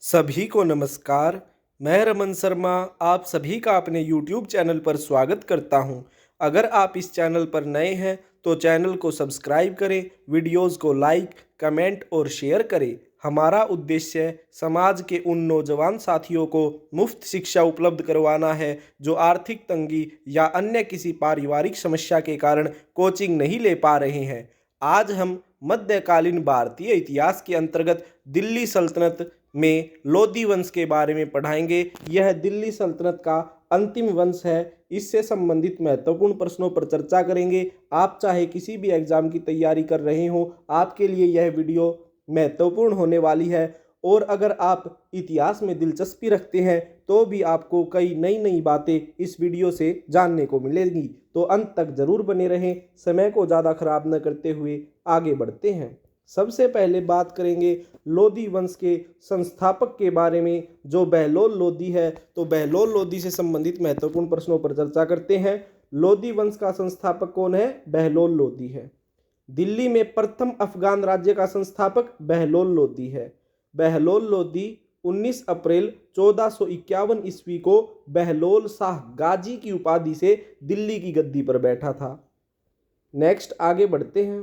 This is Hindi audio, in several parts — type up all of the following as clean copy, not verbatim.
सभी को नमस्कार। मैं रमन शर्मा आप सभी का अपने YouTube चैनल पर स्वागत करता हूं। अगर आप इस चैनल पर नए हैं तो चैनल को सब्सक्राइब करें, वीडियोस को लाइक, कमेंट और शेयर करें। हमारा उद्देश्य समाज के उन नौजवान साथियों को मुफ्त शिक्षा उपलब्ध करवाना है जो आर्थिक तंगी या अन्य किसी पारिवारिक समस्या के कारण कोचिंग नहीं ले पा रहे हैं। आज हम मध्यकालीन भारतीय इतिहास के अंतर्गत दिल्ली सल्तनत में लोदी वंश के बारे में पढ़ाएंगे। यह दिल्ली सल्तनत का अंतिम वंश है। इससे संबंधित महत्वपूर्ण प्रश्नों पर चर्चा करेंगे। आप चाहे किसी भी एग्जाम की तैयारी कर रहे हो, आपके लिए यह वीडियो महत्वपूर्ण होने वाली है। और अगर आप इतिहास में दिलचस्पी रखते हैं तो भी आपको कई नई नई बातें इस वीडियो से जानने को मिलेंगी। तो अंत तक जरूर बने रहें। समय को ज़्यादा खराब न करते हुए आगे बढ़ते हैं। सबसे पहले बात करेंगे लोदी वंश के संस्थापक के बारे में, जो बहलोल लोदी है। तो बहलोल लोदी से संबंधित महत्वपूर्ण प्रश्नों पर चर्चा करते हैं। लोदी वंश का संस्थापक कौन है? बहलोल लोदी है। दिल्ली में प्रथम अफगान राज्य का संस्थापक बहलोल लोदी है। बहलोल लोदी 19 अप्रैल 1451 ईस्वी को बहलोल शाह गाजी की उपाधि से दिल्ली की गद्दी पर बैठा था। नेक्स्ट आगे बढ़ते हैं।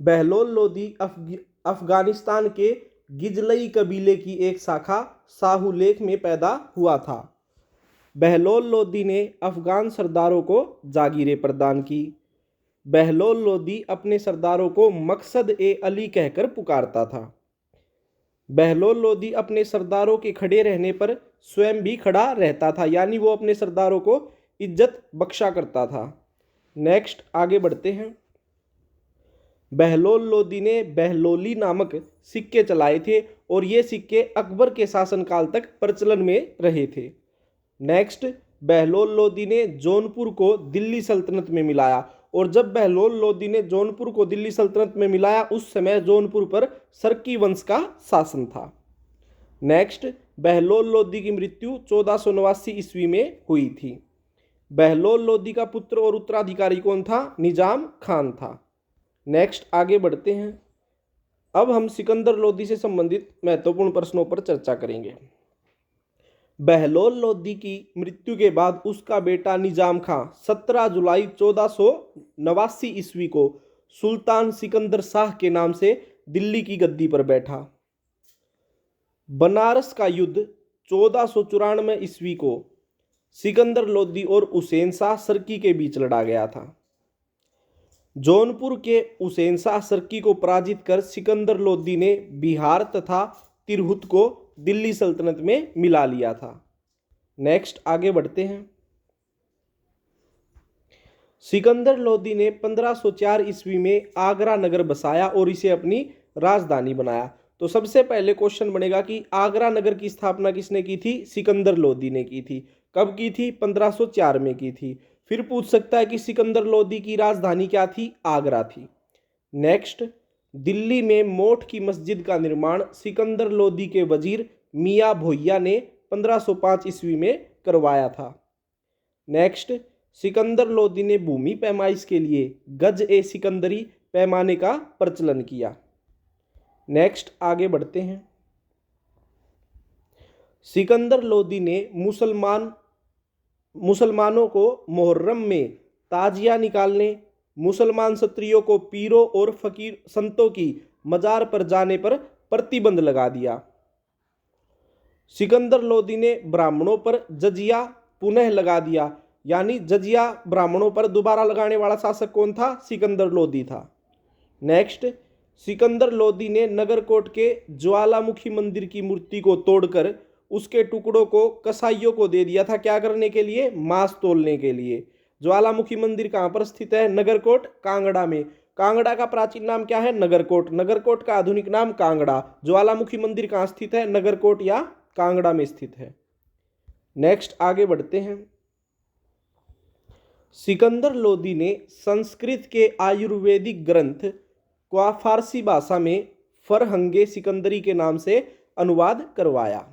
बहलोल लोदी अफगानिस्तान के गिजलई कबीले की एक शाखा साहूलेख में पैदा हुआ था। बहलोल लोदी ने अफगान सरदारों को जागीरें प्रदान की। बहलोल लोदी अपने सरदारों को मकसद ए अली कहकर पुकारता था। बहलोल लोदी अपने सरदारों के खड़े रहने पर स्वयं भी खड़ा रहता था, यानी वो अपने सरदारों को इज्जत बख्शा करता था। नेक्स्ट आगे बढ़ते हैं। बहलोल लोदी ने बहलोली नामक सिक्के चलाए थे और ये सिक्के अकबर के शासनकाल तक प्रचलन में रहे थे। नेक्स्ट, बहलोल लोदी ने जौनपुर को दिल्ली सल्तनत में मिलाया। और जब बहलोल लोदी ने जौनपुर को दिल्ली सल्तनत में मिलाया उस समय जौनपुर पर सरकी वंश का शासन था। नेक्स्ट, बहलोल लोदी की मृत्यु 1489 ईस्वी में हुई थी। बहलोल लोदी का पुत्र और उत्तराधिकारी कौन था? निजाम खान था। नेक्स्ट आगे बढ़ते हैं। अब हम सिकंदर लोदी से संबंधित महत्वपूर्ण प्रश्नों पर चर्चा करेंगे। बहलोल लोदी की मृत्यु के बाद उसका बेटा निजाम खां 17 जुलाई 1489 ईस्वी को सुल्तान सिकंदर शाह के नाम से दिल्ली की गद्दी पर बैठा। बनारस का युद्ध 1494 ईस्वी को सिकंदर लोदी और हुसैन शाह सरकी के बीच लड़ा गया था। जौनपुर के हुसैन शाह सरकी को पराजित कर सिकंदर लोदी ने बिहार तथा तिरहुत को दिल्ली सल्तनत में मिला लिया था। नेक्स्ट आगे बढ़ते हैं। सिकंदर लोदी ने 1504 ईस्वी में आगरा नगर बसाया और इसे अपनी राजधानी बनाया। तो सबसे पहले क्वेश्चन बनेगा कि आगरा नगर की स्थापना किसने की थी? सिकंदर लोदी ने की थी। कब की थी? 1504 में की थी। फिर पूछ सकता है कि सिकंदर लोदी की राजधानी क्या थी? आगरा थी। नेक्स्ट, दिल्ली में मोठ की मस्जिद का निर्माण सिकंदर लोदी के वजीर मियां भोइया ने 1505 ईस्वी में करवाया था। नेक्स्ट, सिकंदर लोदी ने भूमि पैमाइश के लिए गज ए सिकंदरी पैमाने का प्रचलन किया। नेक्स्ट आगे बढ़ते हैं। सिकंदर लोदी ने मुसलमानों को मुहर्रम में ताजिया निकालने, मुसलमान क्षत्रियों को पीरों और फकीर संतों की मजार पर जाने पर प्रतिबंध लगा दिया। सिकंदर लोदी ने ब्राह्मणों पर जजिया पुनः लगा दिया, यानी जजिया ब्राह्मणों पर दोबारा लगाने वाला शासक कौन था? सिकंदर लोदी था। नेक्स्ट, सिकंदर लोदी ने नगरकोट के ज्वालामुखी मंदिर की मूर्ति को तोड़कर उसके टुकड़ों को कसाईयों को दे दिया था। क्या करने के लिए? मांस तोलने के लिए। ज्वालामुखी मंदिर कहाँ पर स्थित है? नगरकोट, कांगड़ा में। कांगड़ा का प्राचीन नाम क्या है? नगरकोट। नगरकोट का आधुनिक नाम कांगड़ा। ज्वालामुखी मंदिर कहाँ स्थित है? नगरकोट या कांगड़ा में स्थित है। नेक्स्ट आगे बढ़ते हैं। सिकंदर लोदी ने संस्कृत के आयुर्वेदिक ग्रंथ को फारसी भाषा में फरहंगे सिकंदरी के नाम से अनुवाद करवाया।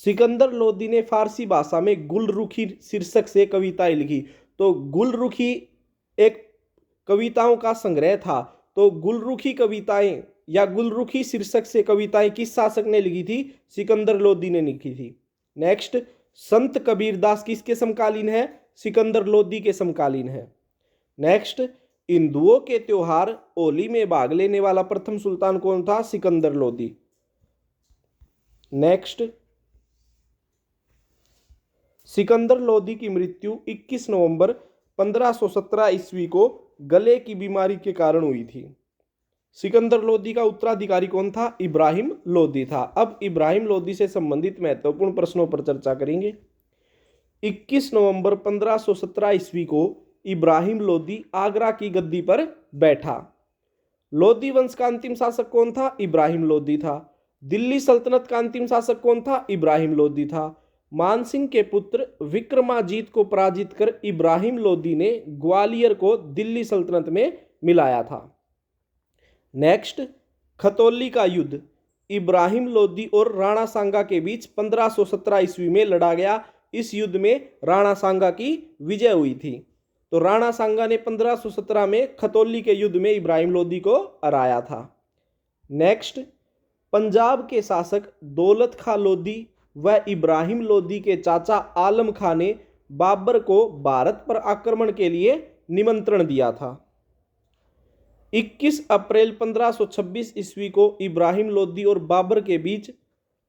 सिकंदर लोदी ने फारसी भाषा में गुलरुखी शीर्षक से कविताएं लिखी। तो गुलरुखी एक कविताओं का संग्रह था। तो गुलरुखी कविताएं या गुलरुखी शीर्षक से कविताएं किस शासक ने लिखी थी? सिकंदर लोदी ने लिखी थी। नेक्स्ट, संत कबीरदास किसके समकालीन है? सिकंदर लोदी के समकालीन है। नेक्स्ट, हिंदुओं के त्योहार होली में भाग लेने वाला प्रथम सुल्तान कौन था? सिकंदर लोदी। नेक्स्ट, सिकंदर लोदी की मृत्यु 21 नवंबर 1517 ईस्वी को गले की बीमारी के कारण हुई थी। सिकंदर लोदी का उत्तराधिकारी कौन था? इब्राहिम लोदी था। अब इब्राहिम लोदी से संबंधित महत्वपूर्ण प्रश्नों पर चर्चा करेंगे। 21 नवंबर 1517 ईस्वी को इब्राहिम लोदी आगरा की गद्दी पर बैठा। लोदी वंश का अंतिम शासक कौन था? इब्राहिम लोदी था। दिल्ली सल्तनत का अंतिम शासक कौन था? इब्राहिम लोदी था। मानसिंह के पुत्र विक्रमाजीत को पराजित कर इब्राहिम लोदी ने ग्वालियर को दिल्ली सल्तनत में मिलाया था। नेक्स्ट, खतौली का युद्ध इब्राहिम लोदी और राणा सांगा के बीच 1517 ईस्वी में लड़ा गया। इस युद्ध में राणा सांगा की विजय हुई थी। तो राणा सांगा ने 1517 में खतौली के युद्ध में इब्राहिम लोदी को हराया था। नेक्स्ट, पंजाब के शासक दौलत खां लोदी व इब्राहिम लोदी के चाचा आलम खां ने बाबर को भारत पर आक्रमण के लिए निमंत्रण दिया था। 21 अप्रैल 1526 ईस्वी को इब्राहिम लोदी और बाबर के बीच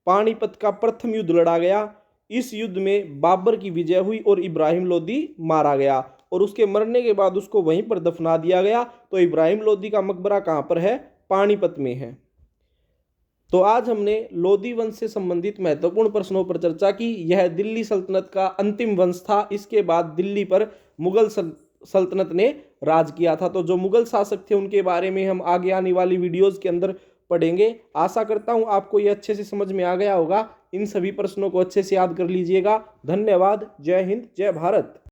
पानीपत का प्रथम युद्ध लड़ा गया। इस युद्ध में बाबर की विजय हुई और इब्राहिम लोदी मारा गया और उसके मरने के बाद उसको वहीं पर दफना दिया गया। तो इब्राहिम लोदी का मकबरा कहाँ पर है? पानीपत में है। तो आज हमने लोदी वंश से संबंधित महत्वपूर्ण प्रश्नों पर चर्चा की। यह दिल्ली सल्तनत का अंतिम वंश था। इसके बाद दिल्ली पर मुगल सल्तनत ने राज किया था। तो जो मुगल शासक थे उनके बारे में हम आगे आने वाली वीडियोस के अंदर पढ़ेंगे। आशा करता हूं आपको ये अच्छे से समझ में आ गया होगा। इन सभी प्रश्नों को अच्छे से याद कर लीजिएगा। धन्यवाद। जय हिंद, जय भारत।